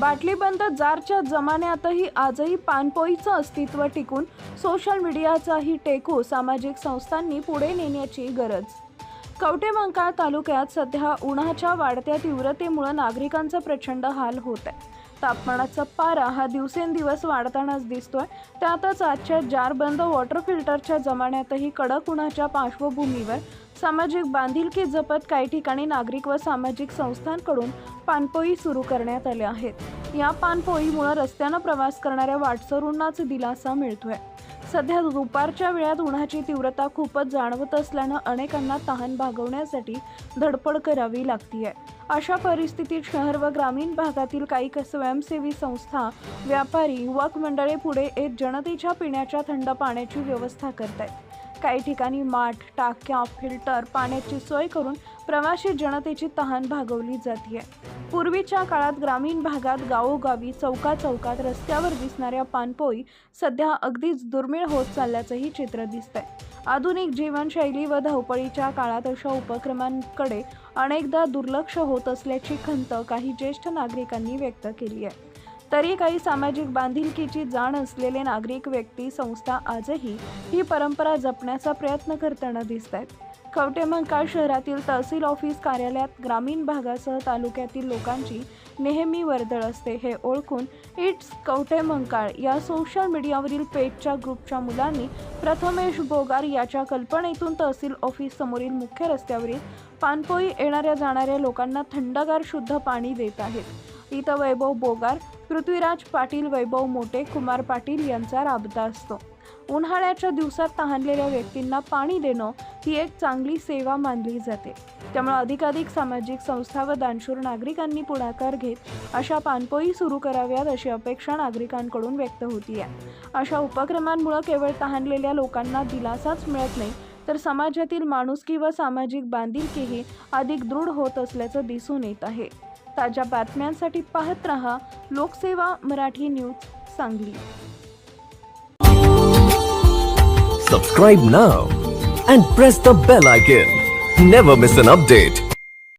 बाटलीबंद जारच्या जमान्यातही आजही पानपोईचं अस्तित्व टिकून सोशल मीडियाचाही टेको सामाजिक संस्थांनी पुढे नेण्याची गरज. कवठेमहांकाळ तालुक्यात सध्या उन्हाच्या वाढत्या तीव्रतेमुळे नागरिकांचा प्रचंड हाल होत आहे. तापमानाचा पारा हा दिवसेंदिवस वाढतानाच दिसतोय. त्यातच आजच्या जारबंद वॉटर फिल्टरच्या जमान्यातही कडक उन्हाच्या पार्श्वभूमीवर सामाजिक बांधिलकी जपत काही ठिकाणी नागरिक व सामाजिक संस्थांकडून पानपोई सुरू करण्यात आल्या आहेत. या पानपोईमुळे रस्त्यानं प्रवास करणाऱ्या वाटसरूंनाच दिलासा मिळतोय. सध्या दुपारच्या वेळात उन्हाची तीव्रता खूपच जाणवत असल्यानं अनेकांना तहान भागवण्यासाठी धडपड करावी लागतीये. अशा परिस्थितीत शहर व ग्रामीण भागातील काही स्वयंसेवी संस्था, व्यापारी, युवक मंडळे पुढे येत जनतेच्या पिण्याच्या थंड पाण्याची व्यवस्था करतायत. काही ठिकाणी माठ, टाक्या, फिल्टर पाण्याची सोय करून प्रवासी जनतेची तहान भागवली जाते. पूर्वीच्या काळात ग्रामीण भागात गावोगावी चौकात रस्त्यावर दिसणाऱ्या पानपोई सध्या अगदीच दुर्मिळ होत चालल्याचंही चित्र दिसतंय. आधुनिक जीवनशैली व धावपळीच्या काळात अशा उपक्रमांकडे अनेकदा दुर्लक्ष होत असल्याची खंत काही ज्येष्ठ नागरिकांनी व्यक्त केली आहे. तरी काही सामाजिक बांधिलकीची जाण असलेले नागरिक, व्यक्ती, संस्था आजही ही परंपरा जपण्याचा प्रयत्न करताना दिसत आहेत. कवठेमहांकाळ शहरातील तहसील ऑफिस कार्यालयात ग्रामीण भागासह तालुक्यातील लोकांची नेहमी वर्दळ असते. हे ओळखून इट्स कवठेमहांकाळ या सोशल मीडियावरील पेजच्या ग्रुपच्या मुलांनी प्रथमेश बोगार याच्या कल्पनेतून तहसील ऑफिस समोरील मुख्य रस्त्यावरील पानपोई येणाऱ्या जाणाऱ्या लोकांना थंडगार शुद्ध पाणी देत आहेत. इथं वैभव बोगार, पृथ्वीराज पाटील, वैभव मोटे, कुमार पाटील यांचा राबता असतो. उन्हाळ्याच्या दिवसात तहानलेल्या व्यक्तींना पाणी देणं ही एक चांगली सेवा मानली जाते. त्यामुळे अधिकाधिक सामाजिक संस्था व दानशूर नागरिकांनी पुढाकार घेत अशा पानपोई सुरू कराव्यात अशी अपेक्षा नागरिकांकडून व्यक्त होती आहे. अशा उपक्रमांमुळे केवळ तहानलेल्या लोकांना दिलासाच मिळत नाही, तर समाजातील माणुसकी व सामाजिक बांधिलकीही अधिक दृढ होत असल्याचं दिसून येत आहे. ताज्या बातम्यांसाठी पाहत रहा लोकसेवा Marathi news Sangli. Subscribe now and press the bell icon. Never miss an update.